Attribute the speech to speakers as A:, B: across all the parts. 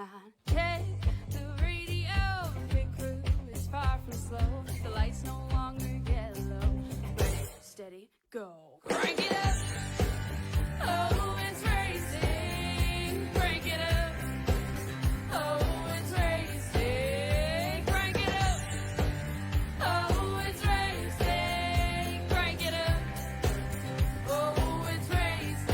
A: line. Check the radio, pit crew is far from slow. The lights no longer yellow. Ready, steady, go. Crank it up. Oh, it's racing. Crank it up. Oh, it's racing. Crank it up. Oh, it's racing. Crank it up. Oh, it's racing.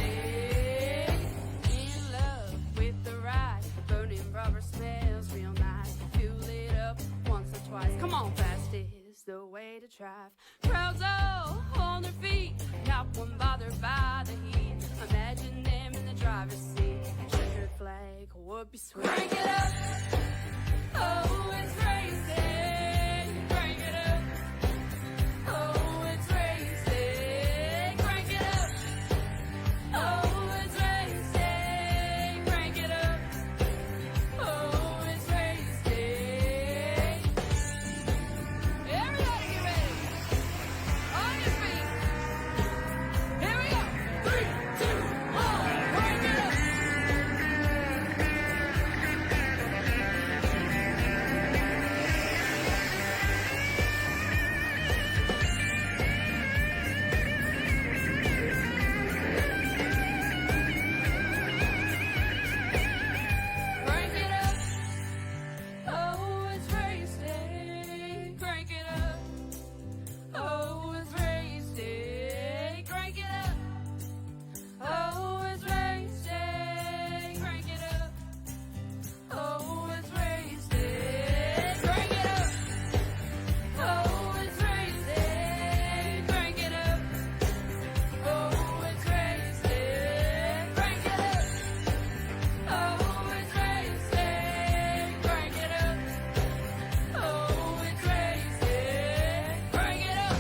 A: In love with the ride. Burning rubber smells real nice. Fuel it up once or twice. Come on, fast is the way to drive. Crowds all on their feet. Not one bothered by the heat. Imagine them in the driver's seat. Checkered flag would be sweet. Crank it up. Oh, it's racing. Crank it up. Oh, it's racing. Crank it up. Oh, it's racing. Crank it up. Oh, it's racing. Everybody get ready. On your feet. Here we go. 3, 2, 1. Crank it up. Crank it up. Oh, it's racing. Crank it up. Oh, it's racing. Crank it up. Oh, it's racing. Crank it up. Oh, it's racing. Crank it up. Oh, it's racing. Crank it up. Oh, it's racing. Crank it up. Oh, it's racing. Crank it up. Oh, it's racing. Crank it up.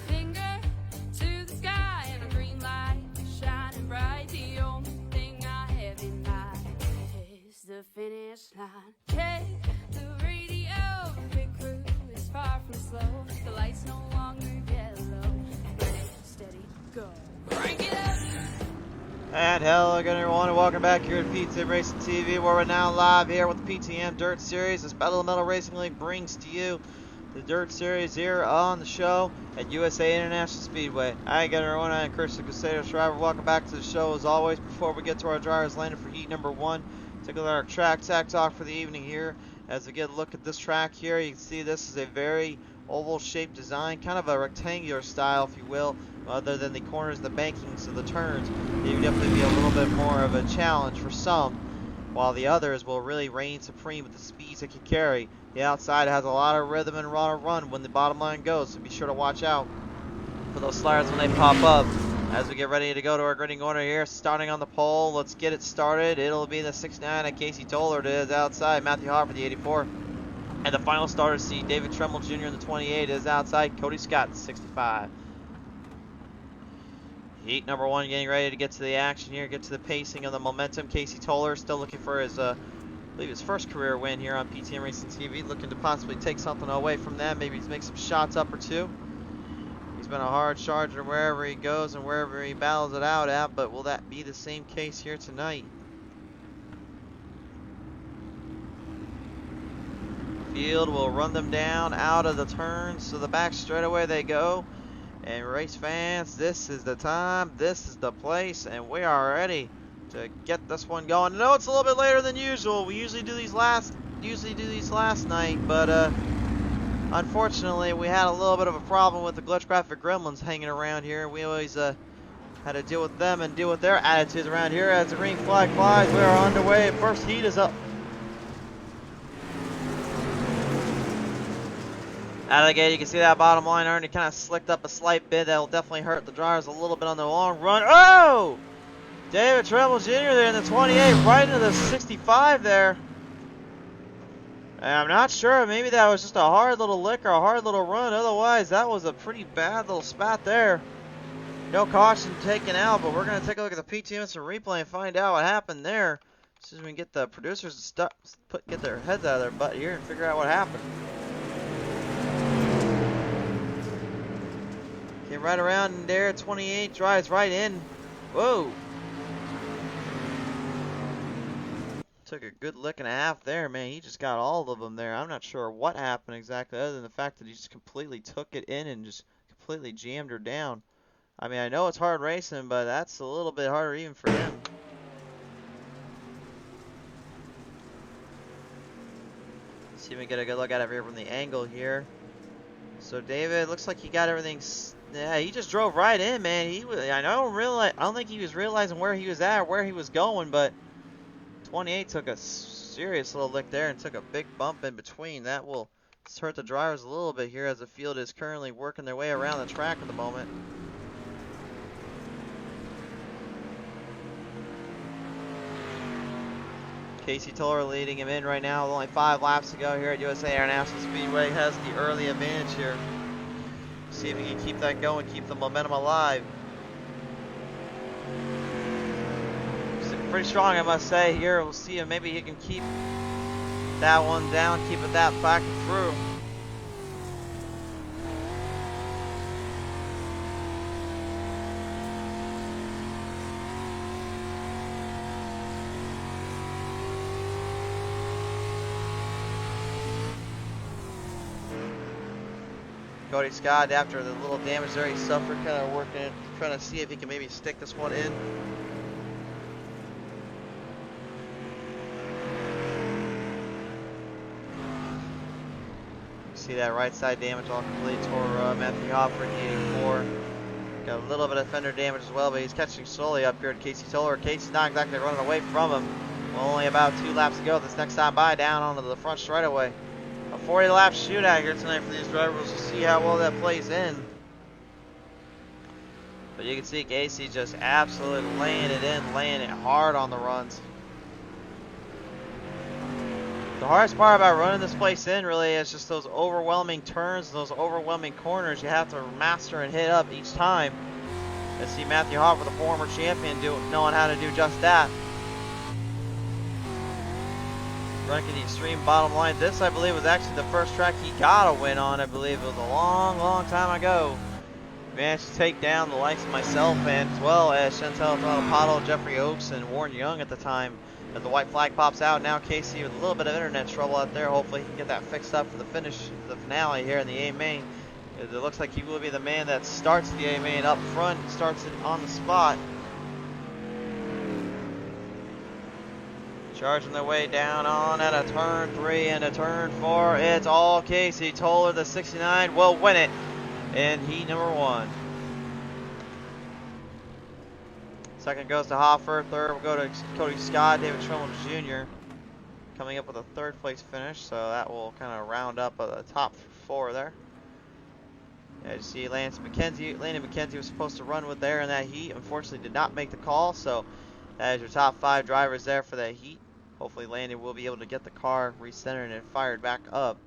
A: Finger to the sky and a green light shining bright. The only thing I have in mind is the finish line. Check the radio, pit crew is far from slow. The lights no longer yellow. Ready, steady, go. Crank it up.
B: And hello again everyone, and welcome back here at PTM Racing TV, where we're now live here with the PTM Dirt Series. This Battle of the Metal Racing League brings to you the Dirt Series here on the show at USA International Speedway. Hi again everyone, I'm Chris the Crusader driver. Welcome back to the show as always. Before we get to our drivers landing for heat number 1, take a look at our track talk for the evening here. As we get a look at this track here, you can see this is a very oval shaped design, kind of a rectangular style if you will, other than the corners and the bankings of the turns. It would definitely be a little bit more of a challenge for some, while the others will really reign supreme with the speeds it can carry. The outside has a lot of rhythm and a lot of run when the bottom line goes, so be sure to watch out for those sliders when they pop up. As we get ready to go to our grading order here, starting on the pole, let's get it started. It'll be the 69 at Casey Toller. It is outside Matthew Harper, the 84. And the final starter seat, David Tremmel Jr. in the 28 is outside Cody Scott, the 65. Heat number 1 getting ready to get to the action here, get to the pacing of the momentum. Casey Toller still looking for his, I believe his first career win here on PTM Racing TV, looking to possibly take something away from that, maybe make some shots up or two. He's been a hard charger wherever he goes and wherever he battles it out at, but will that be the same case here tonight? Field will run them down out of the turns, so the back straightaway they go. And race fans, this is the time, this is the place, and we are ready to get this one going. I know it's a little bit later than usual. We usually do these last night, but unfortunately we had a little bit of a problem with the glitch graphic gremlins hanging around here. We always had to deal with them and deal with their attitudes around here. As the green flag flies, we are underway. First heat is up. Out of the gate, you can see that bottom line already kind of slicked up a slight bit. That'll definitely hurt the drivers a little bit on the long run. Oh! David Tremble Jr. there in the 28, right into the 65 there. And I'm not sure, maybe that was just a hard little lick or a hard little run. Otherwise, that was a pretty bad little spot there. No caution taken out, but we're going to take a look at the PTM and some replay and find out what happened there. As soon as we can get the producers to get their heads out of their butt here and figure out what happened. Came right around in there, 28, drives right in. Whoa! Took a good lick and a half there, man. He just got all of them there. I'm not sure what happened exactly, other than the fact that he just completely took it in and just completely jammed her down. I mean, I know it's hard racing, but that's a little bit harder even for him. Let's see if we can get a good look at it here from the angle here. So David, looks like he got everything. Yeah, he just drove right in, man. He was. I don't think he was realizing where he was at, where he was going, but 28 took a serious little lick there and took a big bump in between. That will hurt the drivers a little bit here as the field is currently working their way around the track at the moment. Casey Toller leading him in right now with only 5 laps to go here at USA International Speedway. Has the early advantage here. See if he can keep that going, keep the momentum alive. Pretty strong, I must say. Here, we'll see if maybe he can keep that one down, keep it that back and through. Cody Scott, after the little damage there he suffered, kind of working, trying to see if he can maybe stick this one in. See that right side damage all complete. Tore Matthew Hopper in 84. Got a little bit of fender damage as well, but he's catching slowly up here at Casey Toller. Casey's not exactly running away from him. Only about 2 laps to go. This next time by down onto the front straightaway. A 40-lap shootout here tonight for these drivers. We'll see how well that plays in. But you can see Casey just absolutely laying it in, laying it hard on the runs. The hardest part about running this place in really is just those overwhelming turns, those overwhelming corners you have to master and hit up each time. Let's see Matthew Hopper, the former champion, knowing how to do just that. Running to the extreme bottom line. This, I believe, was actually the first track he got a win on. I believe it was a long, long time ago. Managed to take down the likes of myself and as well as Chantel Pato, Jeffrey Oakes, and Warren Young at the time. As the white flag pops out, now Casey with a little bit of internet trouble out there. Hopefully he can get that fixed up for the finish, the finale here in the A main. It looks like he will be the man that starts the A main up front, starts it on the spot. Charging their way down on at a turn 3 and a turn 4. It's all Casey Toller, the 69, will win it in heat number 1. Second goes to Hoffer. Third will go to Cody Scott, David Tremble Jr. coming up with a 3rd place finish, so that will kind of round up the top 4 there. As you see, Landon McKenzie was supposed to run with there in that heat. Unfortunately, did not make the call, so that is your top 5 drivers there for that heat. Hopefully, Landon will be able to get the car recentered and fired back up.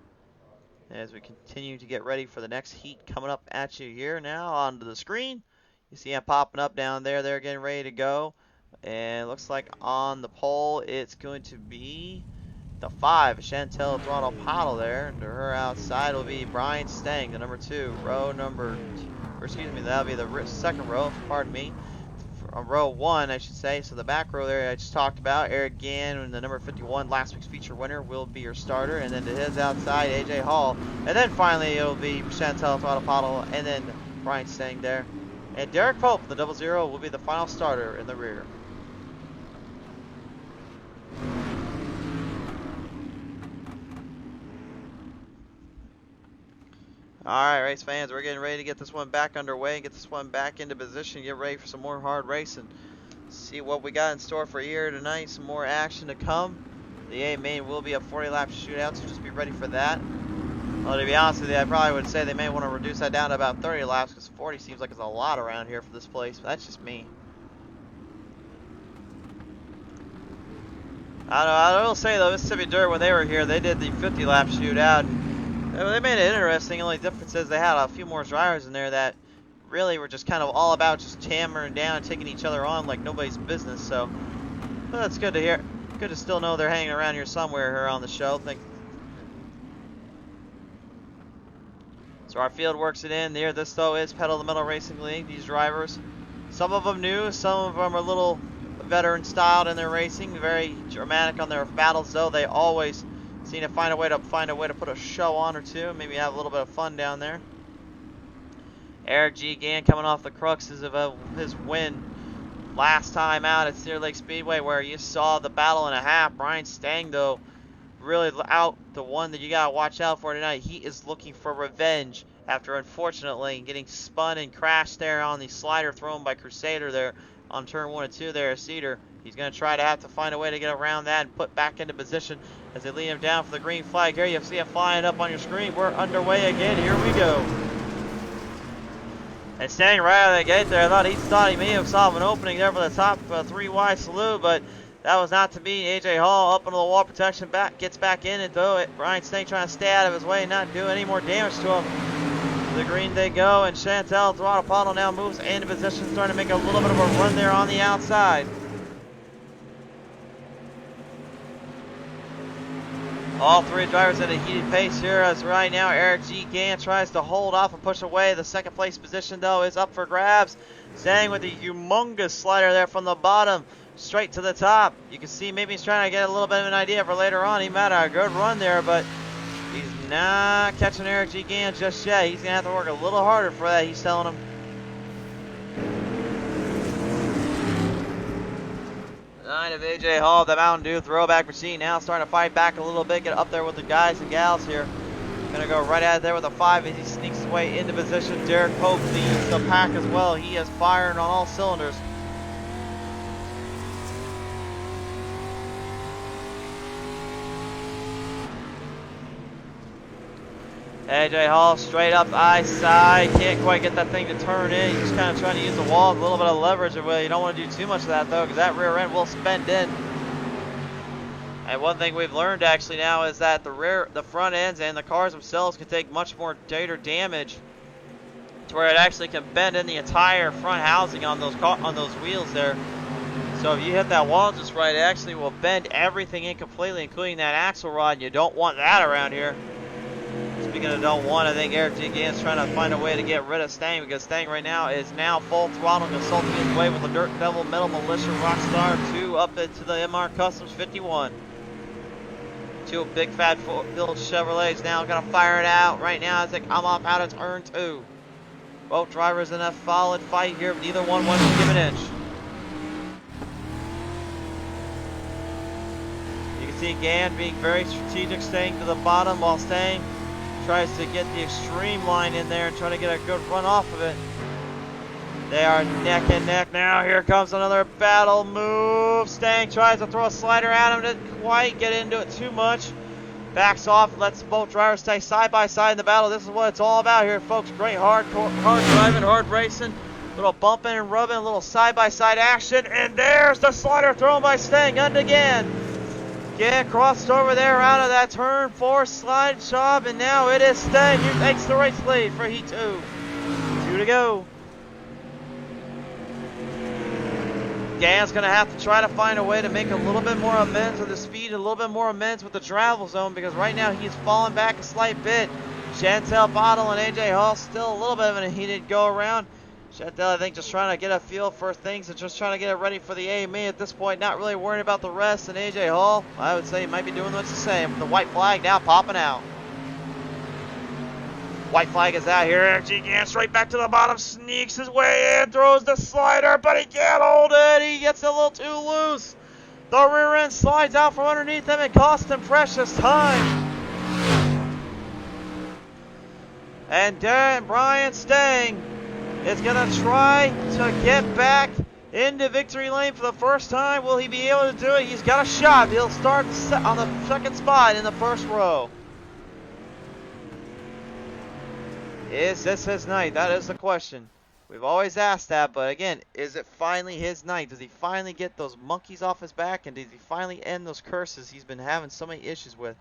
B: As we continue to get ready for the next heat coming up at you here now onto the screen. You see him popping up down there. They're getting ready to go. And it looks like on the pole, it's going to be the 5, Chantel Throttle Paddle there. And to her outside will be Brian Stang, the number 2. Row number, or excuse me, that'll be the 2nd row, pardon me. Row 1, I should say. So the back row there I just talked about. Eric Gann, and the number 51, last week's feature winner, will be your starter. And then to his outside, AJ Hall. And then finally, it'll be Chantel Throttle Paddle, and then Brian Stang there. And Derek Pope, the 00, will be the final starter in the rear. Alright, race fans, we're getting ready to get this one back underway, get this one back into position, get ready for some more hard racing. See what we got in store for here tonight, some more action to come. The A main will be a 40-lap shootout, so just be ready for that. Well, to be honest with you, I probably would say they may want to reduce that down to about 30 laps because 40 seems like it's a lot around here for this place. But that's just me. I will say though, Mississippi Dirt, when they were here, they did the 50 lap shootout. And they made it interesting. The only difference is they had a few more drivers in there that really were just kind of all about just hammering down and taking each other on like nobody's business. So well, that's good to hear. Good to still know they're hanging around here somewhere here on the show. So our field works it in there. This though is Pedal to the Metal Racing League. These drivers, some of them new, some of them are a little veteran styled in their racing, very dramatic on their battles though. They always seem to find a way to put a show on or two, maybe have a little bit of fun down there. Eric G. Gann coming off the cruxes of his win last time out at Cedar Lake Speedway, where you saw the battle and a half. Brian Stang though really out, the one that you gotta watch out for tonight. He is looking for revenge after unfortunately getting spun and crashed there on the slider thrown by Crusader there on turn 1 and 2 there at Cedar. He's going to try to have to find a way to get around that and put back into position as they lead him down for the green flag. Here you see it flying up on your screen. We're underway again. Here we go. And staying right out of the gate there, I thought he may have saw an opening there for the top 3 wide salute, but that was not to be. AJ Hall up into the wall protection, gets back in it though. Brian Stang trying to stay out of his way, not do any more damage to him. The green they go, and Chantel Throttle now moves into position, starting to make a little bit of a run there on the outside. All 3 drivers at a heated pace here as right now Eric G. Gann tries to hold off and push away. The second place position though is up for grabs. Staying with the humongous slider there from the bottom straight to the top. You can see maybe he's trying to get a little bit of an idea for later on. He might have a good run there, but he's not catching Eric G. Gann just yet. He's going to have to work a little harder for that, he's telling him. The 9 of AJ Hall, the Mountain Dew throwback machine, now starting to fight back a little bit, get up there with the guys and gals here. Going to go right out there with a 5 as he sneaks his way into position. Derek Pope leads the pack as well. He is firing on all cylinders. AJ Hall straight up ice side, can't quite get that thing to turn in. He's just kind of trying to use the wall, a little bit of leverage. Well, you don't want to do too much of that though, because that rear end will spend in. And one thing we've learned actually now is that the front ends and the cars themselves can take much more data damage, to where it actually can bend in the entire front housing on those wheels there. So if you hit that wall just right, it actually will bend everything in completely, including that axle rod. You don't want that around here. Speaking of don't want, I think Eric G. Gann's trying to find a way to get rid of Stang, because Stang right now is full throttle, consulting his way with the Dirt Devil, Metal Militia, Rockstar 2 up into the MR Customs 51. 2 big fat filled Chevrolets now gonna fire it out right now as they come off out of turn 2. Both drivers in a solid fight here, but neither one wants to give an inch. You can see Gann being very strategic, staying to the bottom while Stang tries to get the extreme line in there and try to get a good run off of it. They are neck and neck now. Here comes another battle move. Stang tries to throw a slider at him, didn't quite get into it too much. Backs off, lets both drivers stay side by side in the battle. This is what it's all about here, folks. Great hard driving, hard racing. Little bumping and rubbing, a little side by side action. And there's the slider thrown by Stang, and again. Gann crossed over there out of that turn 4 slide job, and now it is Stang who takes the race lead for Heat 2. 2 to go. Gann's going to have to try to find a way to make a little bit more amends with the speed, a little bit more amends with the travel zone, because right now he's fallen back a slight bit. Chantel Bottle and AJ Hall still a little bit of a heated go around. Chantel, I think, just trying to get a feel for things and just trying to get it ready for the AMA at this point, not really worrying about the rest. And AJ Hall, I would say, he might be doing what's the same. The white flag now popping out. White flag is out here. Eric G. Gann straight back to the bottom, sneaks his way in, throws the slider, but he can't hold it. He gets a little too loose. The rear end slides out from underneath him and costs him precious time. And Brian Stang is going to try to get back into victory lane for the first time. Will he be able to do it? He's got a shot. He'll start on the second spot in the first row. Is this his night? That is the question. We've always asked that, but again, is it finally his night? Does he finally get those monkeys off his back, and does he finally end those curses he's been having so many issues with?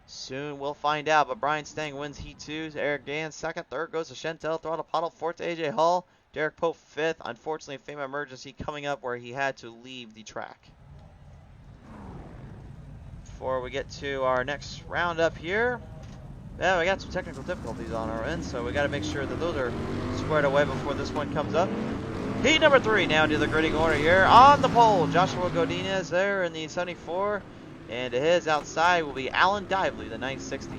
B: Soon we'll find out, but Brian Stang wins Heat 2. Eric Dan second. Third goes to Chantel Throttle Puddle. Fourth to AJ Hall. Derek Pope fifth. Unfortunately, FAME emergency coming up where he had to leave the track. Before we get to our next roundup here, yeah, we got some technical difficulties on our end, so we got to make sure that those are squared away before this one comes up. Heat number 3 now to the grading order here. On the pole, Joshua Godinez there in the 74. And to his outside will be Alan Dively, the 960.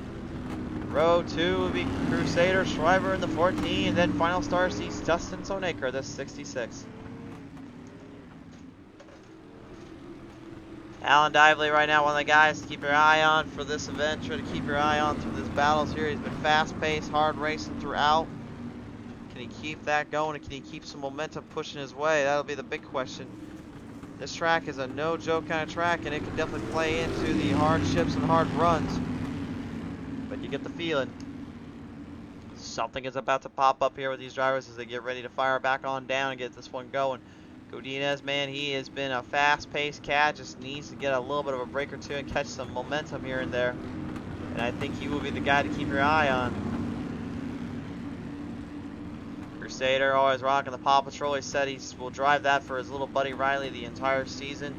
B: Row 2 will be Crusader Schreiber in the 14. And then final star seats Dustin Sonaker, the 66. Alan Dively right now, one of the guys to keep your eye on for this event. Try to keep your eye on through these battles here. He's been fast-paced, hard racing throughout. Can he keep that going, and can he keep some momentum pushing his way? That'll be the big question. This track is a no-joke kind of track, and it can definitely play into the hardships and hard runs. But you get the feeling something is about to pop up here with these drivers as they get ready to fire back on down and get this one going. Godinez, man, he has been a fast-paced cat, just needs to get a little bit of a break or two and catch some momentum here and there. And I think he will be the guy to keep your eye on. Crusader always rocking the Paw Patrol. He said he will drive that for his little buddy Riley the entire season.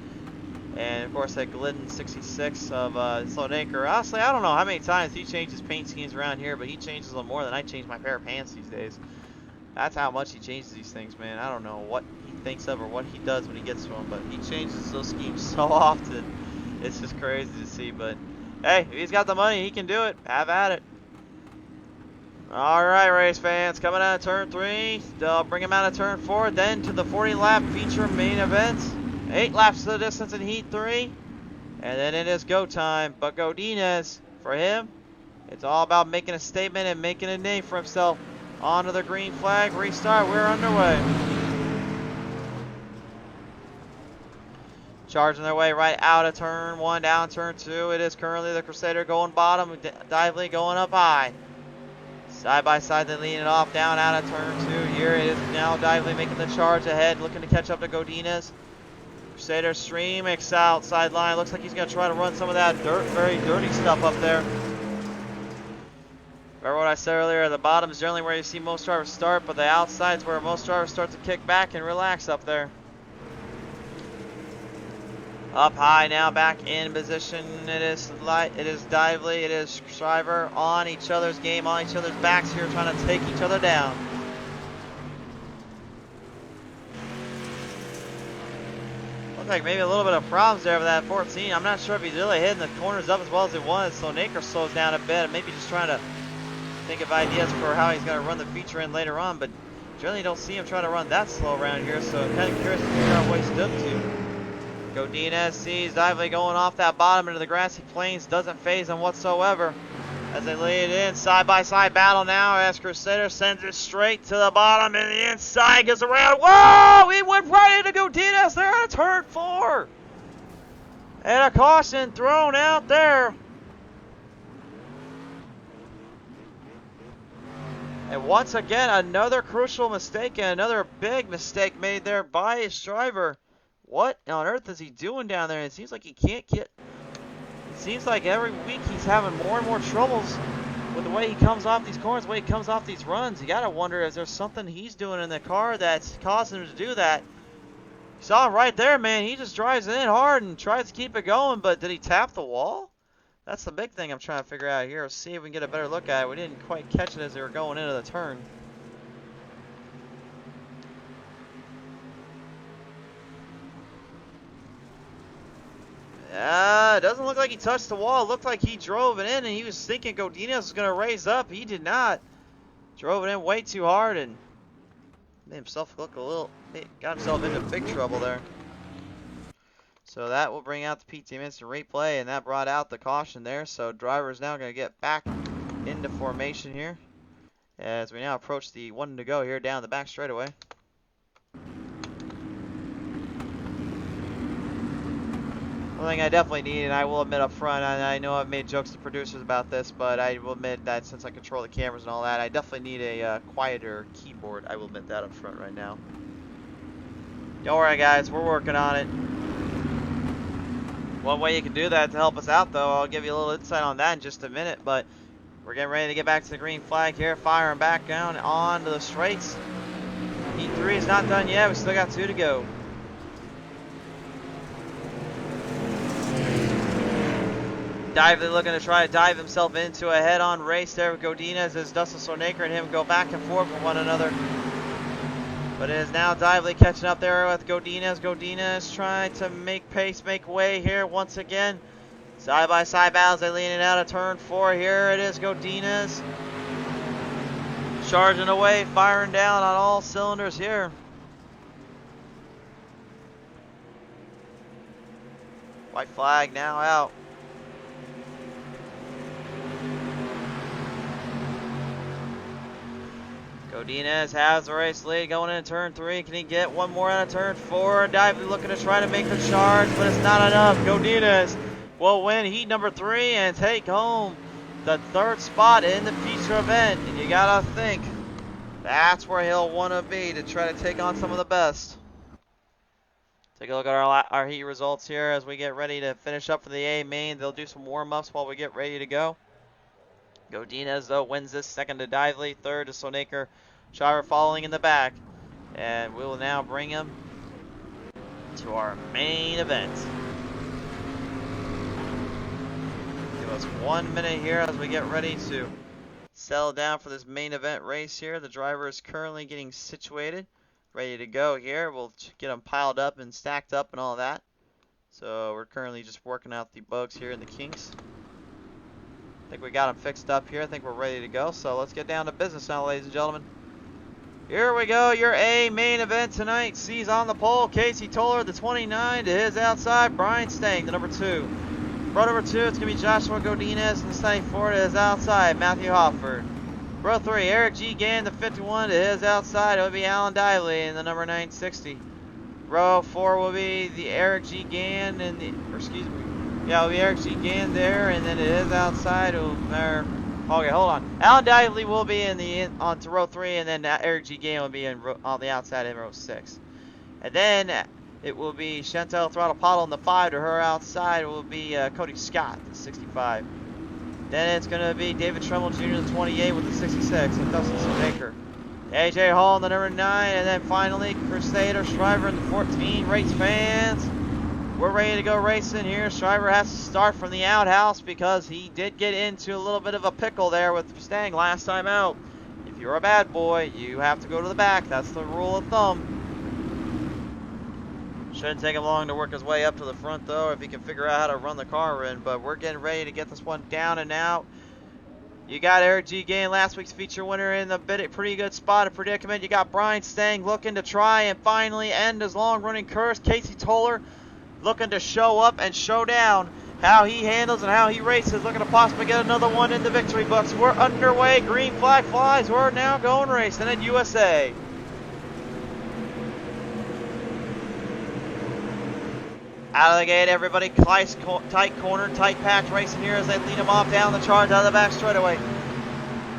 B: And of course that Glidden 66 of Slonaker. Honestly, I don't know how many times he changes paint schemes around here, but he changes them more than I change my pair of pants these days. That's how much he changes these things, man. I don't know what he thinks of or what he does when he gets to them, but he changes those schemes so often. It's just crazy to see, but hey, if he's got the money, he can do it. Have at it. Alright, race fans, coming out of turn 3, they'll bring him out of turn 4, then to the 40-lap feature main event. 8 laps to the distance in Heat 3, and then it is go time. But Godinez, for him, it's all about making a statement and making a name for himself. Onto the green flag, restart, we're underway. Charging their way right out of turn 1, down turn 2. It is currently the Crusader going bottom, Dively going up high. Side by side, they lean it off down out of turn 2. Here it is now Dively making the charge ahead, looking to catch up to Godinez. Crusader streaming outside line. Looks like he's going to try to run some of that very dirty stuff up there. Remember what I said earlier, the bottom is generally where you see most drivers start, but the outside is where most drivers start to kick back and relax up there. Up high now, back in position. It is Dively, it is Shriver on each other's game, on each other's backs here, trying to take each other down. Looks like maybe a little bit of problems there with that 14. I'm not sure if he's really hitting the corners up as well as he wanted, so Naker slows down a bit, and maybe just trying to think of ideas for how he's going to run the feature in later on, but generally don't see him trying to run that slow around here, so I'm kind of curious to figure out what he's up to. Godinez sees Dively going off that bottom into the grassy plains, doesn't phase him whatsoever. As they lay it in, side-by-side battle now as Crusader sends it straight to the bottom and the inside gets around. Whoa! He went right into Godinez there on turn 4. And a caution thrown out there. And once again, another crucial mistake and another big mistake made there by his driver. What on earth is he doing down there? It seems like he can't get... It seems like every week he's having more and more troubles with the way he comes off these corners, the way he comes off these runs. You gotta wonder, is there something he's doing in the car that's causing him to do that? You saw him right there, man. He just drives in hard and tries to keep it going, but did he tap the wall? That's the big thing I'm trying to figure out here. Let's see if we can get a better look at it. We didn't quite catch it as they were going into the turn. It doesn't look like he touched the wall. It looked like he drove it in, and he was thinking Godinez was going to raise up. He did not. Drove it in way too hard and made himself look a little... Got himself into big trouble there. So that will bring out the PTM instant replay, and that brought out the caution there. So driver is now going to get back into formation here as we now approach the 1 to go here down the back straightaway. One thing I definitely need, and I will admit up front, and I know I've made jokes to producers about this, but I will admit that since I control the cameras and all that, I definitely need a quieter keyboard. I will admit that up front right now. Don't worry, guys. We're working on it. One way you can do that to help us out, though, I'll give you a little insight on that in just a minute, but we're getting ready to get back to the green flag here, firing back down onto the straights. Heat 3 is not done yet. We still got 2 to go. Dively looking to try to dive himself into a head-on race there with Godinez as Dustin Sonaker and him go back and forth with one another. But it is now Dively catching up there with Godinez. Godinez trying to make pace, make way here once again. Side-by-side battles, they lean it out of turn 4. Here it is, Godinez. Charging away, firing down on all cylinders here. White flag now out. Godinez has the race lead going into turn 3. Can he get one more out of turn 4? Dively looking to try to make the charge, but it's not enough. Godinez will win heat number 3 and take home the 3rd spot in the feature event. And you gotta think that's where he'll want to be to try to take on some of the best. Take a look at our heat results here as we get ready to finish up for the A main. They'll do some warm-ups while we get ready to go. Godinez, though, wins this, 2nd to Dively, 3rd to Sonaker. Shriver following in the back. And we will now bring him to our main event. Give us 1 minute here as we get ready to settle down for this main event race here. The driver is currently getting situated, ready to go here. We'll get them piled up and stacked up and all that. So we're currently just working out the bugs here in the kinks. I think we got them fixed up here. I think we're ready to go. So let's get down to business now, ladies and gentlemen. Here we go. Your A main event tonight sees on the pole Casey Toller, the 29, to his outside. Brian Stang, the number 2. Row number 2, it's going to be Joshua Godinez, and the 94 to his outside, Matthew Hofford. Row 3, Eric G. Gann, the 51, to his outside. It will be Alan Dively in the number 960. Row 4 will be the Eric G. Gann and the, yeah, it'll be Eric G. Gann there, and then it is outside. Okay, hold on. Alan Dively will be onto row 3, and then Eric G. Gann will be on the outside in row 6. And then it will be Chantel Throttle in the 5. To her outside will be Cody Scott, the 65. Then it's going to be David Tremmel Jr., the 28, with the 66, and Dustin Sonaker. AJ Hall in the number 9, and then finally Crusader Shriver in the 14. Race fans, we're ready to go racing here. Shriver has to start from the outhouse because he did get into a little bit of a pickle there with Stang last time out. If you're a bad boy, you have to go to the back. That's the rule of thumb. Shouldn't take him long to work his way up to the front, though, if he can figure out how to run the car in. But we're getting ready to get this one down and out. You got Eric G. Gann, last week's feature winner, in the pretty good spot of predicament. You got Brian Stang looking to try and finally end his long-running curse. Casey Toller looking to show up and show down how he handles and how he races, looking to possibly get another one in the victory books. We're underway. Green flag flies. We're now going racing at USA. Out of the gate, everybody, tight corner, tight packed racing here as they lead them off down the charge out of the back straightaway.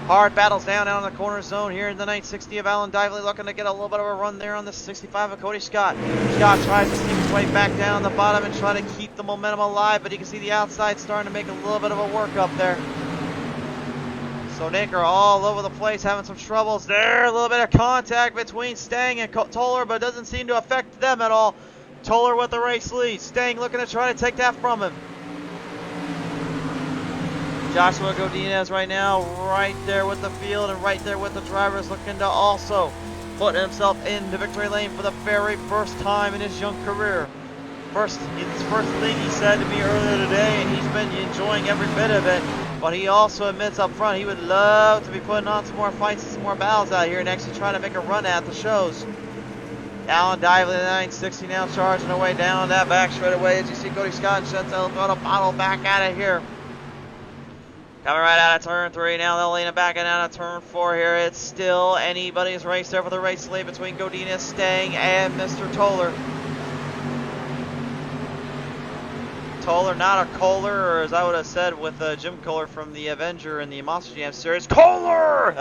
B: Hard battles down out in the corner zone here in the 960 of Alan Dively, looking to get a little bit of a run there on the 65 of Cody Scott. Scott tries to sneak his way back down the bottom and try to keep the momentum alive, but you can see the outside starting to make a little bit of a work up there. Sonaker all over the place, having some troubles there. A little bit of contact between Stang and Toller, but it doesn't seem to affect them at all. Toller with the race lead. Stang looking to try to take that from him. Joshua Godinez right now right there with the field and right there with the drivers, looking to also put himself into victory lane for the very first time in his young career. His first league, he said to me earlier today, and he's been enjoying every bit of it. But he also admits up front he would love to be putting on some more fights and some more battles out here and actually trying to make a run at the shows. Alan Dively, the 960 now charging away down that back straight away as you see Cody Scott and Chantel throwing a bottle back at it here. Coming right out of turn 3, now they'll lean it back and out of turn 4 here. It's still anybody's race there for the race lead between Godinez, Stang, and Mr. Toller. Toller, not a Kohler, or as I would have said with Jim Kohler from the Avenger in the Monster Jam series, Kohler!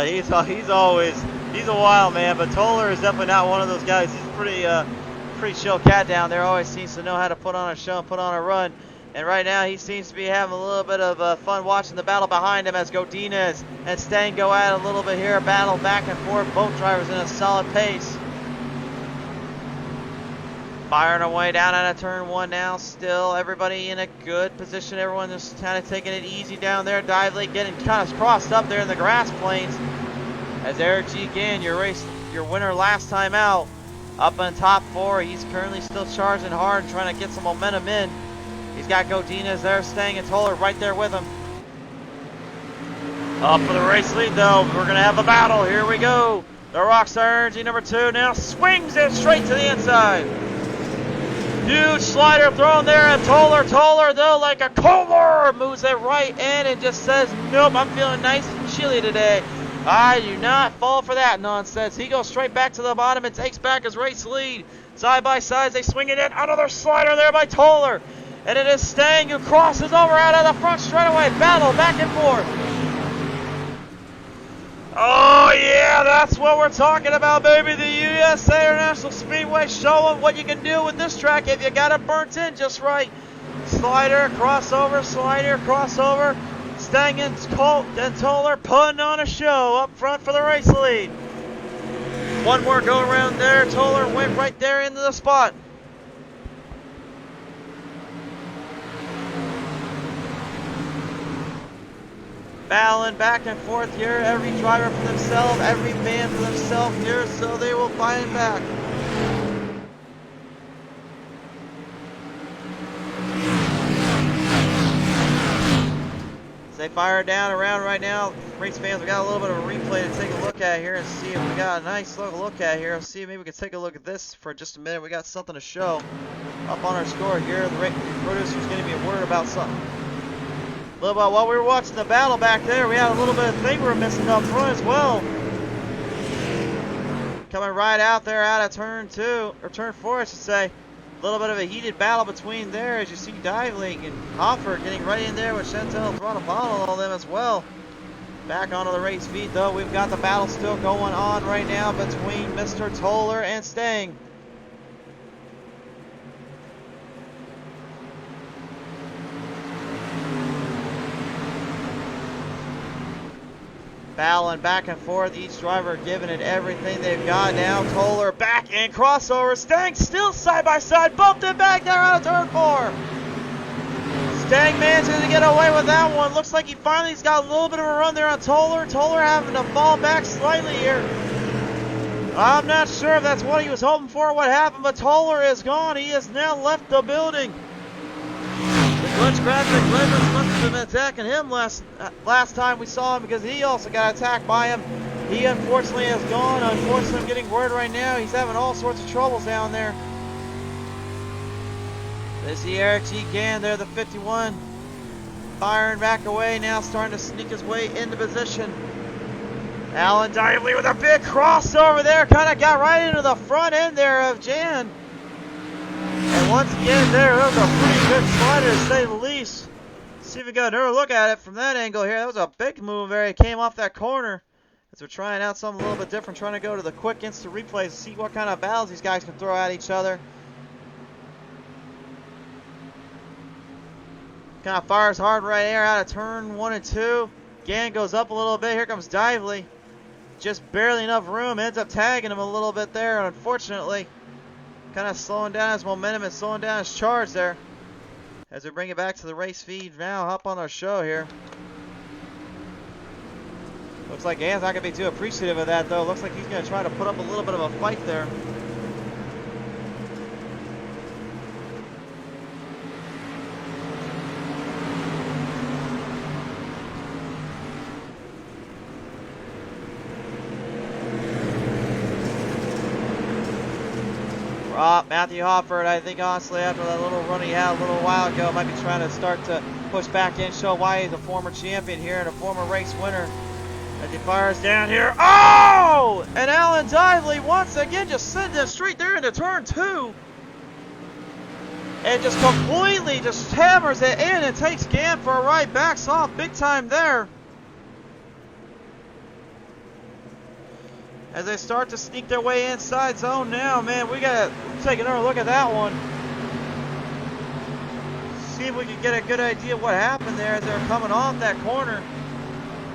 B: He's a wild man, but Toller is definitely not one of those guys. He's pretty chill cat down there. Always seems to know how to put on a show and put on a run. And right now he seems to be having a little bit of fun watching the battle behind him as Godinez and Stang go at it a little bit here. Battle back and forth. Both drivers in a solid pace. Firing away down out of turn one now. Still everybody in a good position. Everyone just kind of taking it easy down there. Dively getting kind of crossed up there in the grass plains. As Eric G. Gann, your winner last time out, up on top four. He's currently still charging hard and trying to get some momentum in. He's got Godinez there, Stang and Toller right there with him. Up for the race lead though. We're going to have a battle. Here we go. The Rockstar Energy number 2 now swings it straight to the inside. Huge slider thrown there at Toller. Toller, though, like a Kohler, moves it right in and just says, nope, I'm feeling nice and chilly today. I do not fall for that nonsense. He goes straight back to the bottom and takes back his race lead. Side by side, they swing it in. Another slider there by Toller. And it is Stang who crosses over out of the front straightaway. Battle back and forth. Oh, yeah, that's what we're talking about, baby. The USA International Speedway showing what you can do with this track if you got it burnt in just right. Slider, crossover, slider, crossover. Stang and Toller putting on a show up front for the race lead. One more go around there. Toller went right there into the spot. Battling back and forth here, every driver for themselves, every man for themselves here, so they will find back. As they fire down around right now, race fans, we got a little bit of a replay to take a look at here and see if we got a nice look at here. Let's see if maybe we can take a look at this for just a minute. We got something to show up on our score here. The producer's giving me a word about something. A little bit while we were watching the battle back there, we had a little bit of thing we were missing up front as well. Coming right out there out of turn 2, or turn 4 I should say. A little bit of a heated battle between there as you see Dively and Hoffer getting right in there with Chantel throwing a bottle on them as well. Back onto the race feed though, we've got the battle still going on right now between Mr. Toller and Stang. Battling back and forth, each driver giving it everything they've got now. Toller back in crossover. Stang still side by side, bumped it back there out of turn 4. Stang manages to get away with that one. Looks like he finally's got a little bit of a run there on Toller. Toller having to fall back slightly here. I'm not sure if that's what he was hoping for, what happened, but Toller is gone. He has now left the building. Glitch Graphic Legends must have been attacking him last time we saw him because he also got attacked by him. He unfortunately has gone. Unfortunately, I'm getting word right now he's having all sorts of troubles down there. There's the Eric G. Gann there, the 51. Firing back away now, starting to sneak his way into position. Alan Dively with a big crossover there, kind of got right into the front end there of Jan. And once again, there was a pretty good slider to say the least. See if we got another look at it from that angle here. That was a big move there. He came off that corner. As we're trying out something a little bit different, trying to go to the quick instant replays to see what kind of battles these guys can throw at each other. Kind of fires hard right there out of turn 1 and 2. Gann goes up a little bit. Here comes Dively. Just barely enough room. Ends up tagging him a little bit there, unfortunately. Kind of slowing down his momentum and slowing down his charge there. As we bring it back to the race feed now, up on our show here. Looks like Gann's not going to be too appreciative of that though. Looks like he's going to try to put up a little bit of a fight there. Matthew Hofford, I think honestly after that little run he had a little while ago, might be trying to start to push back in, show why he's a former champion here and a former race winner. As he fires down here. Oh! And Alan Dively once again just sending it straight there into turn 2. and just completely just hammers it in and takes Gann for a ride. Backs off big time there. As they start to sneak their way inside zone now, man, we gotta take another look at that one. See if we can get a good idea of what happened there as they're coming off that corner.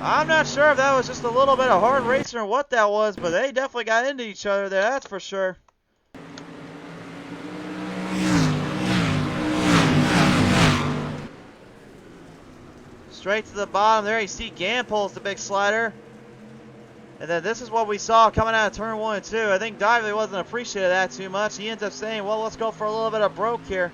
B: I'm not sure if that was just a little bit of hard racing or what that was, but they definitely got into each other there, that's for sure. Straight to the bottom there, you see Gann pulls the big slider. And then this is what we saw coming out of turn 1 and 2. I think Dively wasn't appreciating that too much. He ends up saying, well, let's go for a little bit of broke here.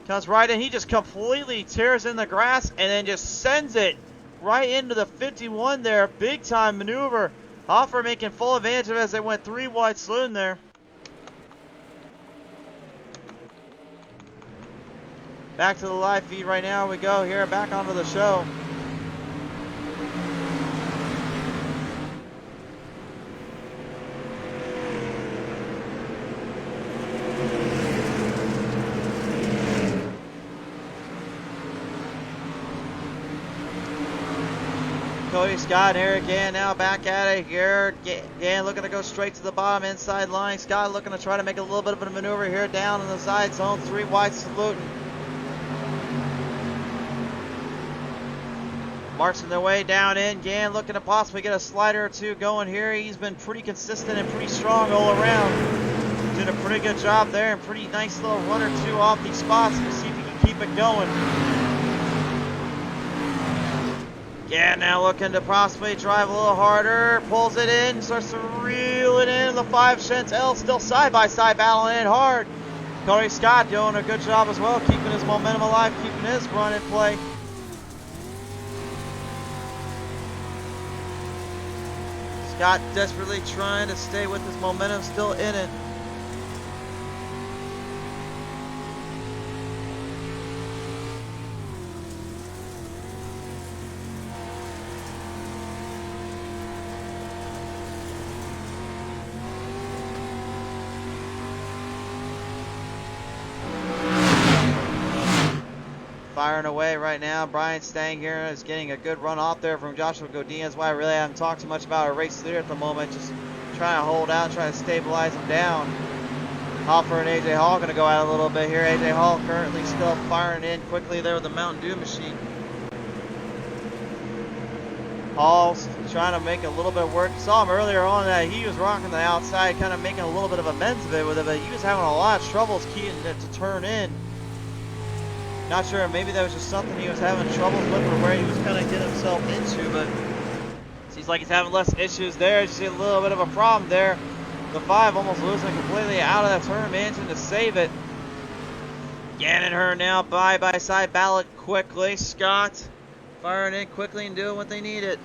B: Comes right in. He just completely tears in the grass and then just sends it right into the 51 there. Big time maneuver. Hoffer making full advantage of it as they went 3 wide saloon there. Back to the live feed right now we go here. Back onto the show. Cody Scott and Eric Gann now back at it here. Gann looking to go straight to the bottom inside line. Scott looking to try to make a little bit of a maneuver here down in the side zone. 3 wide saluting. Marching their way down in. Gann looking to possibly get a slider or two going here. He's been pretty consistent and pretty strong all around. Did a pretty good job there and pretty nice little run or two off these spots to see if he can keep it going. Yeah, now looking to possibly drive a little harder. Pulls it in, starts to reel it in. The 5 Chantel still side-by-side battling it hard. Cody Scott doing a good job as well, keeping his momentum alive, keeping his run in play. Scott desperately trying to stay with his momentum still in it. Firing away right now. Brian Stang here is getting a good run off there from Joshua Godin. That's why I really haven't talked too much about a race leader at the moment. Just trying to hold out, trying to stabilize him down. Hoffer and AJ Hall going to go out a little bit here. AJ Hall currently still firing in quickly there with the Mountain Dew machine. Hall's trying to make a little bit of work. You saw him earlier on that he was rocking the outside, kind of making a little bit of amends of it with it, but he was having a lot of troubles keeping it to turn in. Not sure, maybe that was just something he was having troubles with or where he was kind of getting himself into, but seems like he's having less issues there. You see a little bit of a problem there. The 5 almost losing completely out of that turn, managing to save it. Gann and her now by side ballot quickly. Scott firing in quickly and doing what they needed.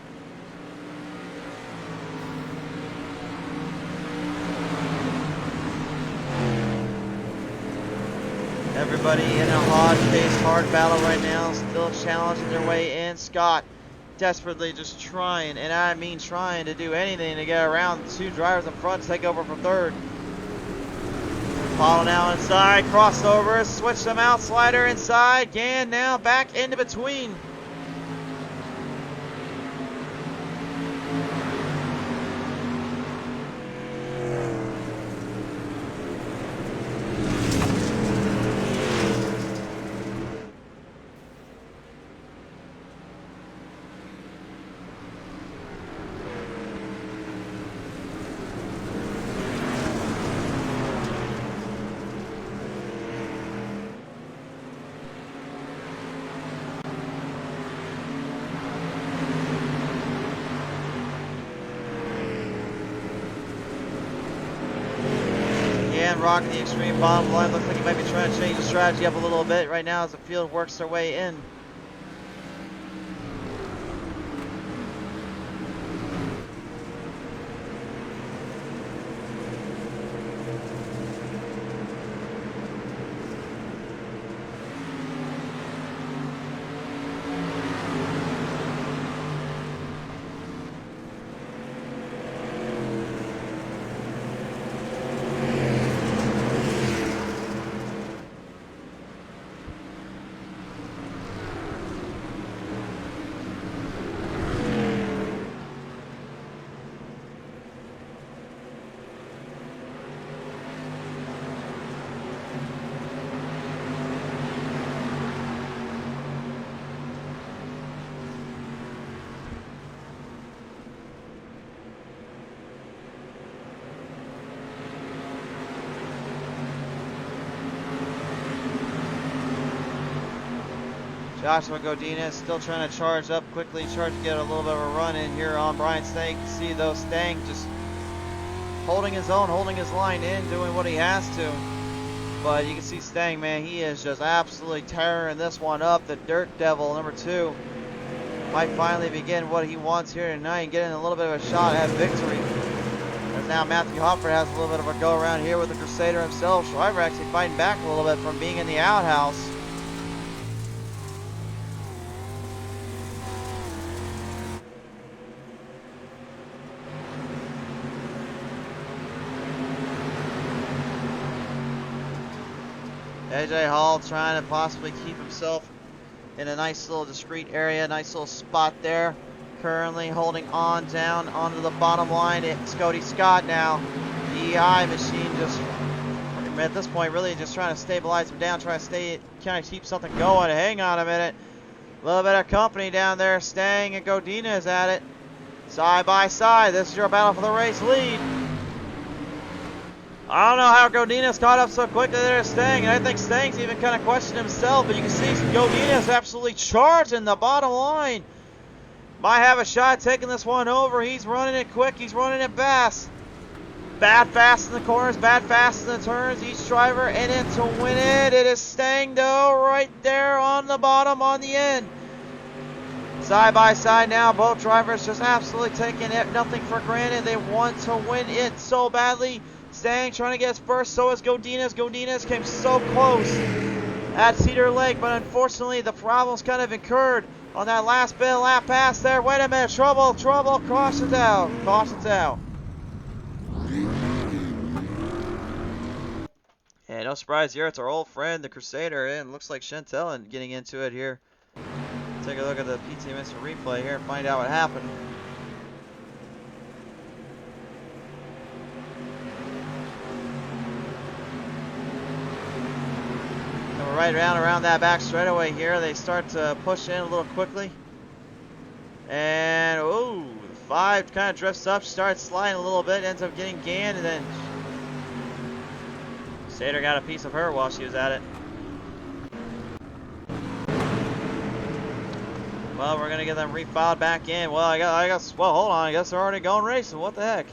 B: Everybody in a hard-paced, hard battle right now, still challenging their way in. Scott desperately just trying, and I mean trying, to do anything to get around the 2 drivers in front to take over from 3rd. Follow now inside, crossover, switch them out, slider inside. Gann now back into between. Rocking the extreme bottom line. Looks like he might be trying to change the strategy up a little bit right now as the field works their way in. Joshua Godinez still trying to charge up quickly, trying to get a little bit of a run in here on Brian Stang. You see though, Stang just holding his own, holding his line in, doing what he has to. But you can see Stang, man, he is just absolutely tearing this one up. The Dirt Devil, number 2, might finally begin what he wants here tonight and getting a little bit of a shot at victory. As now Matthew Hopper has a little bit of a go around here with the Crusader himself. Schreiber actually fighting back a little bit from being in the outhouse. AJ Hall trying to possibly keep himself in a nice little discreet area, nice little spot there. Currently holding on down onto the bottom line. It's Cody Scott now. The EI machine just, at this point, really just trying to stabilize him down, trying to kind of keep something going. Hang on a minute. A little bit of company down there. Stang and Godinez at it. Side by side. This is your battle for the race lead. I don't know how Godinez caught up so quickly there to Stang, and I think Stang's even kind of questioned himself, but you can see Godinez absolutely charging the bottom line. Might have a shot taking this one over. He's running it quick. He's running it fast. Bad fast in the corners, bad fast in the turns. Each driver in it to win it. It is Stang, though, right there on the bottom on the end. Side by side now, both drivers just absolutely taking it, nothing for granted. They want to win it so badly. Stang trying to get his first, so is Godinez. Godinez came so close at Cedar Lake, but unfortunately the problems kind of incurred on that last bit of lap pass there. Wait a minute, trouble, caution's out, caution's out. Yeah, no surprise here, it's our old friend, the Crusader, and looks like Chantel and getting into it here. Take a look at the PTM instant replay here and find out what happened. Right around that back straightaway here. They start to push in a little quickly. And, ooh, the 5 kind of drifts up, starts sliding a little bit, ends up getting Gann, and then Sater got a piece of her while she was at it. Well, we're going to get them refiled back in. Well, I guess, well, hold on. I guess they're already going racing. What the heck?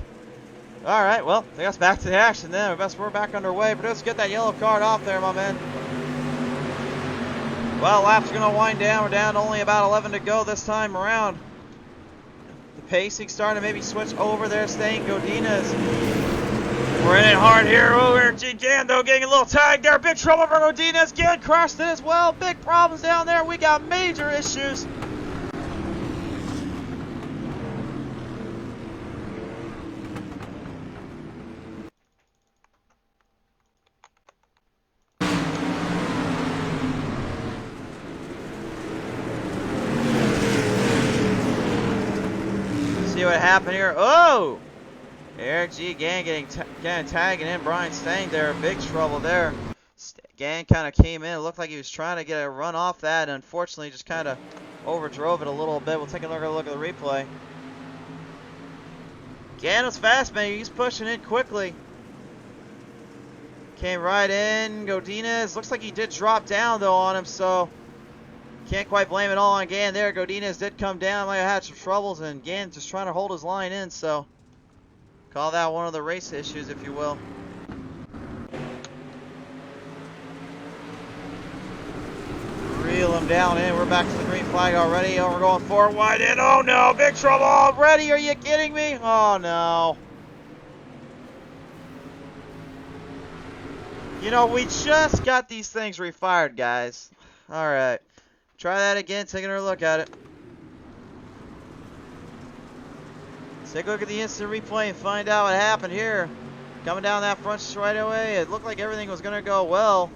B: All right, well, I guess back to the action then. I guess we're back underway, but let's get that yellow card off there, my man. Well, laps are going to wind down. We're down to only about 11 to go this time around. The pacing starting to maybe switch over there. Stang Godinez. We're in it hard here. Over Gann, though, getting a little tag there. Big trouble for Godinez. Gann crushed it as well. Big problems down there. We got major issues. What happened here? Oh! Eric G. Gann getting tagging in Brian Stang there. Big trouble there. Gann kind of came in. It looked like he was trying to get a run off that, and unfortunately just kind of overdrove it a little bit. We'll take a look at the replay. Gann was fast, man. He's pushing in quickly. Came right in. Godinez. Looks like he did drop down, though, on him, so can't quite blame it all on Gann there. Godinez did come down, might have had some troubles, and Gann just trying to hold his line in, so call that one of the race issues, if you will. Reel him down in. We're back to the green flag already. Oh, we're going 4 wide in. Oh no, big trouble already. Are you kidding me? Oh no. You know, we just got these things refired, guys. Alright. Try that again, taking a look at it. Let's take a look at the instant replay and find out what happened here. Coming down that front straightaway, it looked like everything was going to go well.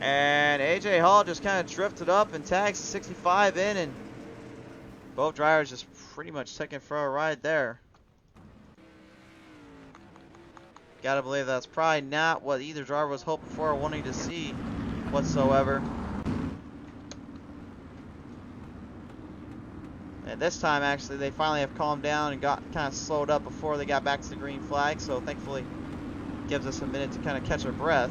B: And AJ Hall just kind of drifted up and tagged 65 in, and both drivers just pretty much taking for a ride there. Gotta believe that's probably not what either driver was hoping for or wanting to see whatsoever. And this time, actually, they finally have calmed down and got kind of slowed up before they got back to the green flag. So, thankfully, gives us a minute to kind of catch our breath.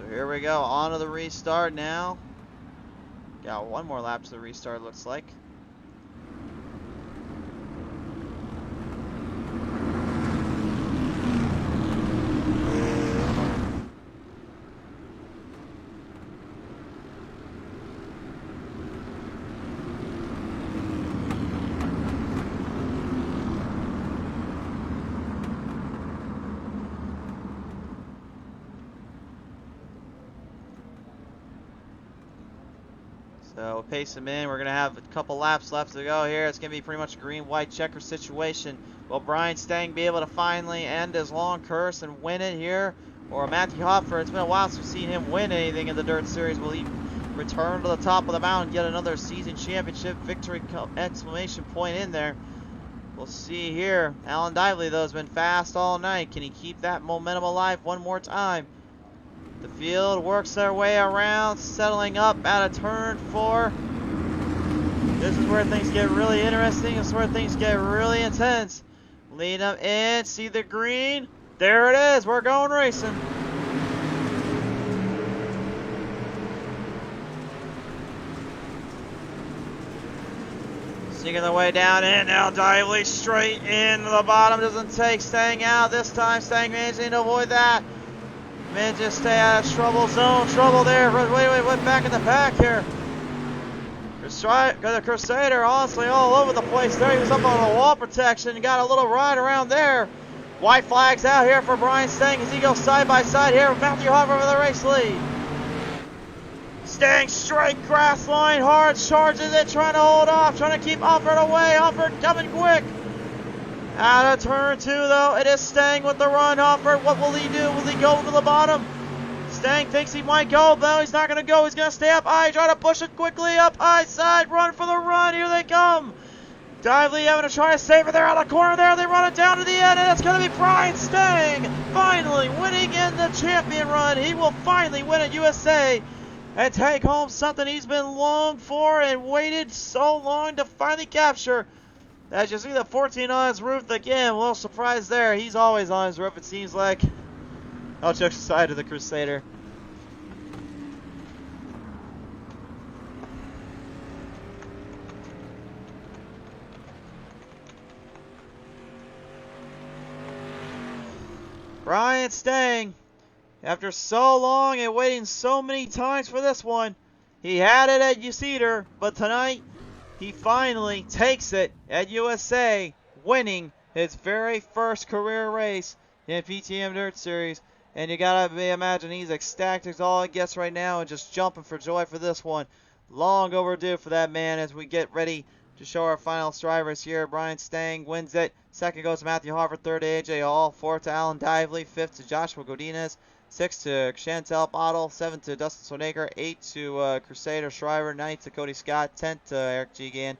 B: here we go, on to the restart now. Got one more lap to the restart, looks like. So we'll pace him in. We're going to have a couple laps left to go here. It's going to be pretty much a green-white checker situation. Will Brian Stang be able to finally end his long curse and win it here? Or Matthew Hoffer, it's been a while since we've seen him win anything in the Dirt Series. Will he return to the top of the mountain, get another season championship victory exclamation point in there? We'll see here. Alan Dively, though, has been fast all night. Can he keep that momentum alive one more time? The field works their way around, settling up at a turn 4. This is where things get really interesting. This is where things get really intense. Lead them in. See the green? There it is. We're going racing. Sneaking the way down in. Now Dively straight into the bottom. Doesn't take Stang out. This time Stang managing to avoid that. Man, just stay out of trouble zone. Trouble there. Wait, back in the pack here. The Crusader, honestly, all over the place there. He was up on the wall protection and got a little ride around there. White flags out here for Brian Stang as he goes side by side here with Matthew Hoffer for the race lead. Stang straight grass line, hard charges it, trying to hold off, trying to keep Hoffer away. Hoffer coming quick. Out of turn 2, though, it is Stang with the run. Hoffer, what will he do? Will he go to the bottom? Stang thinks he might go, though. He's not going to go. He's going to stay up high, try to push it quickly up high side. Run for the run. Here they come. Dively having to try to save it there out of the corner there. They run it down to the end, and it's going to be Brian Stang finally winning in the champion run. He will finally win at USA and take home something he's been longing for and waited so long to finally capture. As you see the 14 on his roof again, a little surprise there. He's always on his roof, it seems like. I'll check the side of the Crusader. Brian Stang, after so long and waiting so many times for this one, he had it at Cedar, but tonight he finally takes it at USA, winning his very first career race in PTM Dirt Series. And you gotta imagine he's ecstatic as all it gets right now and just jumping for joy for this one. Long overdue for that man as we get ready to show our final drivers here. Brian Stang wins it. Second goes to Matthew Hoffer. Third to AJ Hall. Fourth to Alan Dively. Fifth to Joshua Godinez. 6 to Chantel Bottle, 7 to Dustin Sonaker, 8 to Crusader Shriver, 9 to Cody Scott, 10 to Eric Gigan,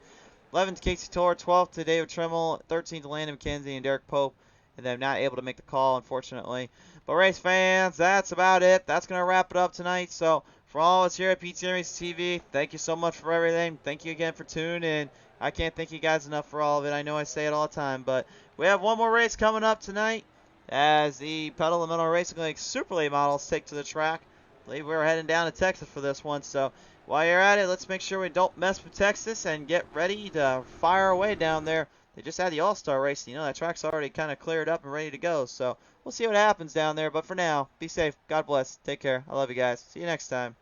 B: 11 to Casey Tor, 12 to David Tremmel, 13 to Landon McKenzie and Derek Pope, and they're not able to make the call, unfortunately. But race fans, that's about it. That's going to wrap it up tonight. So for all of us here at PTM Racing TV, thank you so much for everything. Thank you again for tuning in. I can't thank you guys enough for all of it. I know I say it all the time, but we have one more race coming up tonight as the Pedal and Metal Racing League Super Late models take to the track. I believe we're heading down to Texas for this one, so while you're at it, let's make sure we don't mess with Texas and get ready to fire away down there. They just had the All-Star race. You know, that track's already kind of cleared up and ready to go, so we'll see what happens down there. But for now, be safe. God bless. Take care. I love you guys. See you next time.